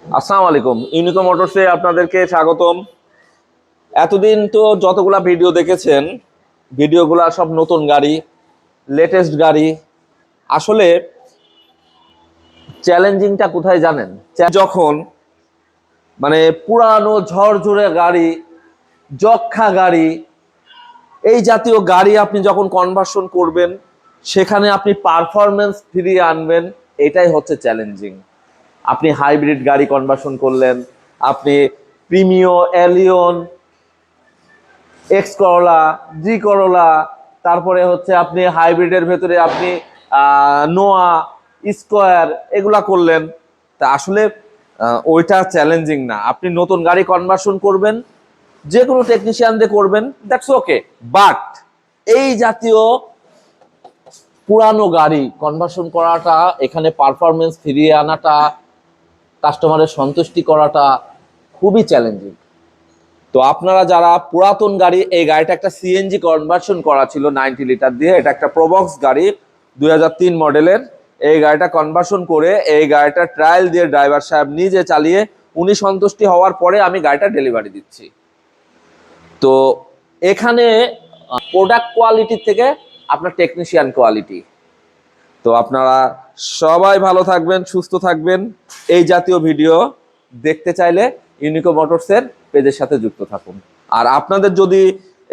আসসালামু আলাইকুম। ইউনিকো মোটরসে আপনাদেরকে স্বাগতম। এতদিন তো যতগুলা ভিডিও দেখেছেন, ভিডিওগুলা সব নতুন গাড়ি, লেটেস্ট গাড়ি। আসলে চ্যালেঞ্জিংটা কোথায় জানেন? যখন পুরানো ঝরঝরে গাড়ি, যক্ষা গাড়ি, এই জাতীয় গাড়ি আপনি যখন কনভার্সন করবেন, সেখানে আপনি পারফরমেন্স ফিরিয়ে আনবেন, এটাই হচ্ছে চ্যালেঞ্জিং। আপনি হাইব্রিড গাড়ি কনভার্সন করলেন, আপনি প্রিমিও, এলিয়ন, এক্স করোলা, জি করোলা, তারপরে হচ্ছে আপনি হাইব্রিডের ভেতরে আপনি নোয়া, স্কোয়ার এগুলা করলেন। তা আসলে ওইটা চ্যালেঞ্জিং না। আপনি নতুন গাড়ি কনভার্সন করবেন, যে কোনো টেকনিশিয়ান দিয়ে করবেন, দ্যাটস ওকে। বাট এই জাতীয় পুরানো গাড়ি কনভার্সন করাটা, এখানে পারফরমেন্স ফিরিয়ে আনাটা, কাস্টমারের সন্তুষ্টি করাটা খুবই চ্যালেঞ্জিং। তো আপনারা যারা পুরাতন গাড়ি, এই গাড়িটা একটা সিএনজি কনভার্সন করা ছিল 90 লিটার দিয়ে, এটা একটা প্রবক্স গাড়ি 2003 মডেলের। এই গাড়িটা কনভার্সন করে এই গাড়িটা ট্রায়াল দিয়ে ড্রাইভার সাহেব নিজে চালিয়ে উনি সন্তুষ্টি হওয়ার পরে আমি গাড়িটা ডেলিভারি দিচ্ছি। তো এখানে প্রোডাক্ট কোয়ালিটি থেকে আপনার টেকনিশিয়ান কোয়ালিটি। তো আপনারা সবাই ভালো থাকবেন, সুস্থ থাকবেন। এই জাতীয় ভিডিও দেখতে চাইলে ইউনিকো মোটরসের পেজের সাথে যুক্ত থাকুন। আর আপনাদের যদি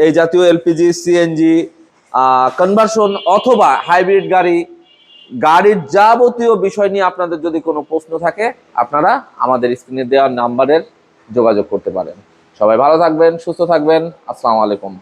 এই জাতীয় এলপিজি, সিএনজি কনভার্সন অথবা হাইব্রিড গাড়ির যাবতীয় বিষয় নিয়ে আপনাদের যদি কোনো প্রশ্ন থাকে, আপনারা আমাদের স্ক্রিনে দেওয়া নাম্বারের যোগাযোগ করতে পারেন। সবাই ভালো থাকবেন, সুস্থ থাকবেন। আসসালামু আলাইকুম।